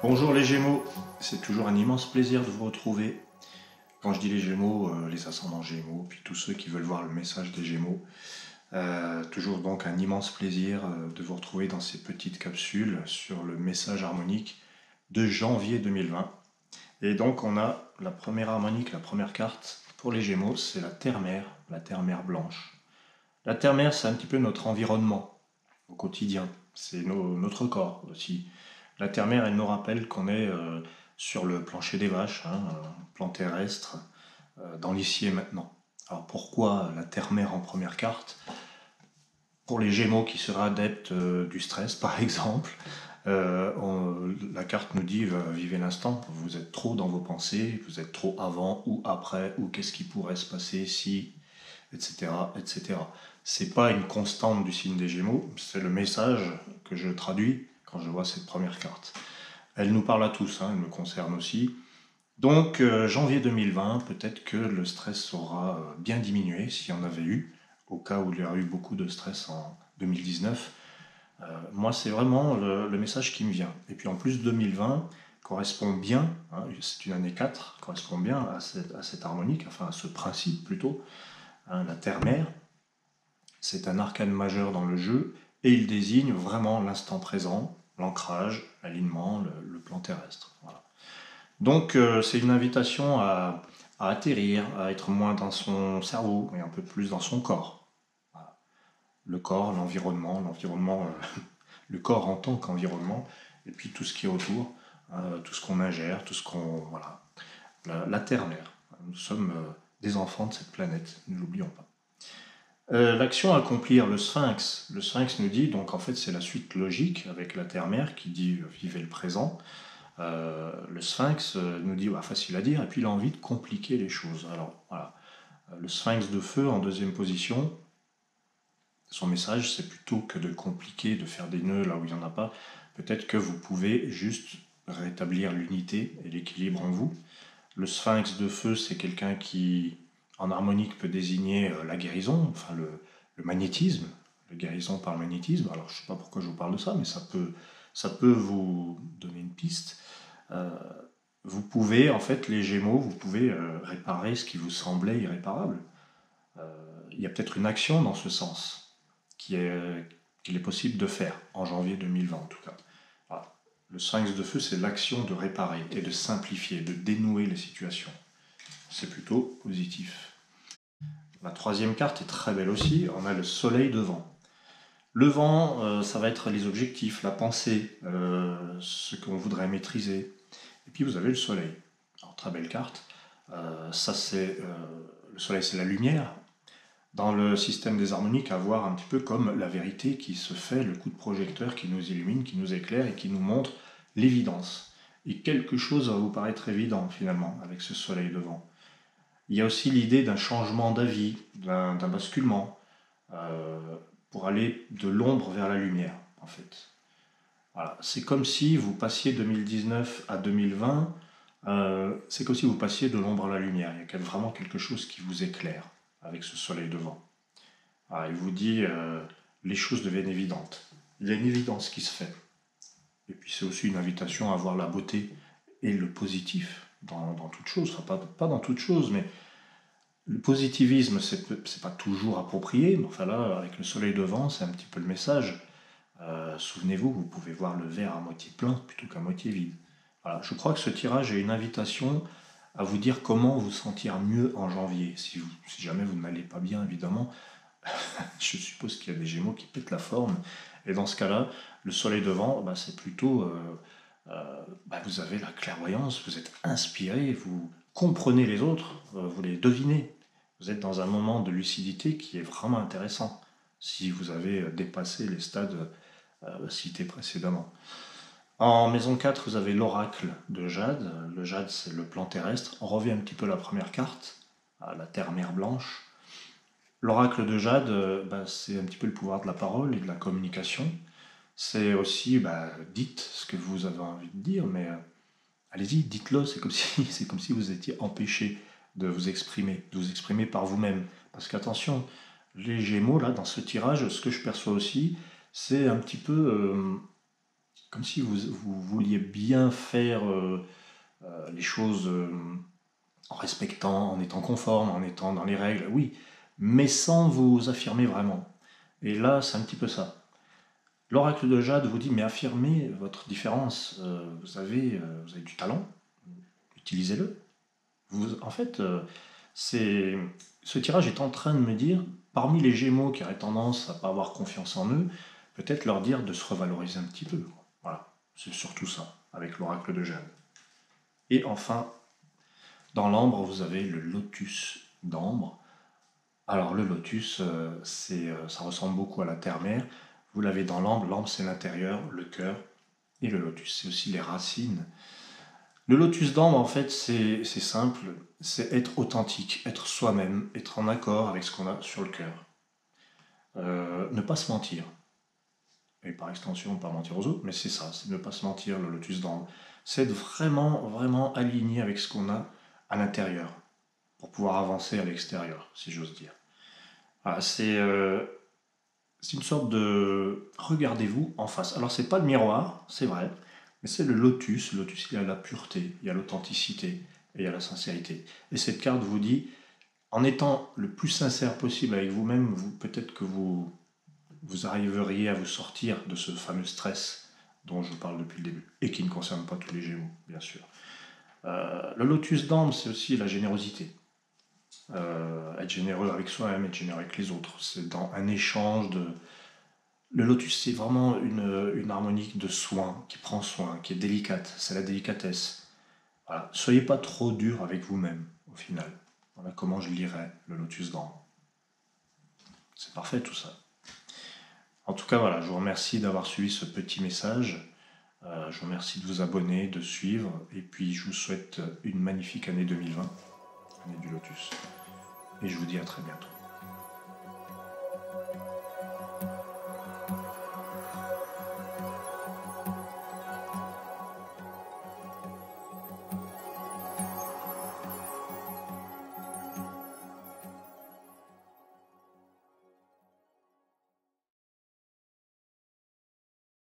Bonjour les Gémeaux, c'est toujours un immense plaisir de vous retrouver. Quand je dis les Gémeaux, les ascendants Gémeaux, puis tous ceux qui veulent voir le message des Gémeaux. Toujours donc un immense plaisir de vous retrouver dans ces petites capsules sur le message harmonique de janvier 2020. Et donc on a la première harmonique, la première carte pour les Gémeaux, c'est la Terre-Mère blanche. La Terre-Mère, c'est un petit peu notre environnement au quotidien, c'est notre corps aussi. La Terre-Mère, elle nous rappelle qu'on est sur le plancher des vaches, plan terrestre, dans l'ici et maintenant. Alors pourquoi la Terre-Mère en première carte? Pour les Gémeaux qui seraient adeptes du stress, par exemple, la carte nous dit vivez l'instant, vous êtes trop dans vos pensées, vous êtes trop avant ou après, ou qu'est-ce qui pourrait se passer si, etc. etc. C'est pas une constante du signe des Gémeaux, c'est le message que je traduis quand je vois cette première carte. Elle nous parle à tous, elle me concerne aussi. Donc janvier 2020, peut-être que le stress aura bien diminué s'il y en avait eu, au cas où il y aurait eu beaucoup de stress en 2019. Moi, c'est vraiment le message qui me vient. Et puis en plus, 2020 correspond bien, c'est une année 4, correspond bien à cette harmonique, enfin à ce principe plutôt. La Terre-Mère, c'est un arcane majeur dans le jeu, et il désigne vraiment l'instant présent, l'ancrage, l'alignement, le plan terrestre. Voilà. Donc c'est une invitation à atterrir, à être moins dans son cerveau et un peu plus dans son corps. Voilà. Le corps, l'environnement, le corps en tant qu'environnement, et puis tout ce qui est autour, tout ce qu'on ingère, tout ce qu'on... Voilà. La Terre-Mère. Nous sommes des enfants de cette planète, ne l'oublions pas. L'action à accomplir, le Sphinx. Le Sphinx nous dit, donc en fait c'est la suite logique avec la Terre-Mère qui dit vivez le présent. Le Sphinx nous dit facile à dire, et puis il a envie de compliquer les choses. Alors voilà, le Sphinx de feu en deuxième position, son message c'est plutôt que de compliquer, de faire des nœuds là où il n'y en a pas, peut-être que vous pouvez juste rétablir l'unité et l'équilibre en vous. Le Sphinx de feu, c'est quelqu'un qui en harmonique peut désigner la guérison, enfin le magnétisme, la guérison par le magnétisme. Alors je ne sais pas pourquoi je vous parle de ça, mais ça peut vous donner une piste. Vous pouvez, en fait, les Gémeaux, vous pouvez réparer ce qui vous semblait irréparable. Il y a peut-être une action dans ce sens qu'il est possible de faire, en janvier 2020 en tout cas. Voilà. Le Sphinx de feu, c'est l'action de réparer et de simplifier, de dénouer les situations. C'est plutôt positif. La troisième carte est très belle aussi, on a le soleil de vent. Le vent, ça va être les objectifs, la pensée, ce qu'on voudrait maîtriser. Et puis vous avez le soleil. Alors très belle carte. Le soleil, c'est la lumière. Dans le système des harmoniques, à voir un petit peu comme la vérité qui se fait, le coup de projecteur qui nous illumine, qui nous éclaire et qui nous montre l'évidence. Et quelque chose va vous paraître évident finalement avec ce soleil de vent. Il y a aussi l'idée d'un changement d'avis, d'un basculement, pour aller de l'ombre vers la lumière, en fait. Voilà. C'est comme si vous passiez 2019 à 2020, c'est comme si vous passiez de l'ombre à la lumière. Il y a vraiment quelque chose qui vous éclaire avec ce soleil de vent. Voilà, il vous dit, les choses deviennent évidentes. Il y a une évidence qui se fait. Et puis c'est aussi une invitation à voir la beauté et le positif dans toute chose. Enfin, pas dans toute chose, mais le positivisme, c'est pas toujours approprié. Mais enfin là, avec le soleil de vent, c'est un petit peu le message. Souvenez-vous, vous pouvez voir le verre à moitié plein plutôt qu'à moitié vide. Voilà, je crois que ce tirage est une invitation à vous dire comment vous sentir mieux en janvier. Si jamais vous n'allez pas bien, évidemment, je suppose qu'il y a des Gémeaux qui pètent la forme. Et dans ce cas-là, le soleil devant, c'est plutôt... vous avez la clairvoyance, vous êtes inspiré, vous comprenez les autres, vous les devinez. Vous êtes dans un moment de lucidité qui est vraiment intéressant, si vous avez dépassé les stades cités précédemment. En maison 4, vous avez l'oracle de Jade. Le Jade, c'est le plan terrestre. On revient un petit peu à la première carte, à la Terre-Mère blanche. L'oracle de Jade, c'est un petit peu le pouvoir de la parole et de la communication. C'est aussi, dites ce que vous avez envie de dire, mais allez-y, dites-le. C'est comme si vous étiez empêché de vous exprimer par vous-même. Parce qu'attention, les Gémeaux, là, dans ce tirage, ce que je perçois aussi, c'est un petit peu comme si vous vouliez bien faire les choses en respectant, en étant conforme, en étant dans les règles, oui, mais sans vous affirmer vraiment. Et là, c'est un petit peu ça. L'oracle de Jade vous dit, mais affirmez votre différence. Vous avez du talent, utilisez-le. En fait, ce tirage est en train de me dire, parmi les Gémeaux qui auraient tendance à ne pas avoir confiance en eux, peut-être leur dire de se revaloriser un petit peu. Voilà, c'est surtout ça, avec l'oracle de Jade. Et enfin, dans l'ambre, vous avez le lotus d'ambre. Alors le lotus, ça ressemble beaucoup à la terre-mère. Vous l'avez dans l'ambre. L'ambre, c'est l'intérieur, le cœur. Et le lotus, c'est aussi les racines. Le lotus d'ambre, en fait, c'est simple. C'est être authentique, être soi-même, être en accord avec ce qu'on a sur le cœur. Ne pas se mentir. Et par extension, ne pas mentir aux autres, mais c'est ça, c'est ne pas se mentir, le lotus d'ambre. C'est être vraiment, vraiment aligné avec ce qu'on a à l'intérieur, pour pouvoir avancer à l'extérieur, si j'ose dire. Voilà, c'est une sorte de regardez-vous en face. Alors c'est pas le miroir, c'est vrai, mais c'est le lotus. Le lotus, il y a la pureté, il y a l'authenticité et il y a la sincérité. Et cette carte vous dit, en étant le plus sincère possible avec vous-même, peut-être que vous arriveriez à vous sortir de ce fameux stress dont je vous parle depuis le début, et qui ne concerne pas tous les Gémeaux, bien sûr. Le lotus d'ambre, c'est aussi la générosité. Être généreux avec soi-même, être généreux avec les autres. C'est dans un échange de... Le lotus, c'est vraiment une harmonique de soin, qui prend soin, qui est délicate. C'est la délicatesse. Voilà. Soyez pas trop dur avec vous-même, au final. Voilà comment je lirais le lotus d'ambre. C'est parfait tout ça. En tout cas, voilà, je vous remercie d'avoir suivi ce petit message. Je vous remercie de vous abonner, de suivre. Et puis, je vous souhaite une magnifique année 2020, année du lotus. Et je vous dis à très bientôt.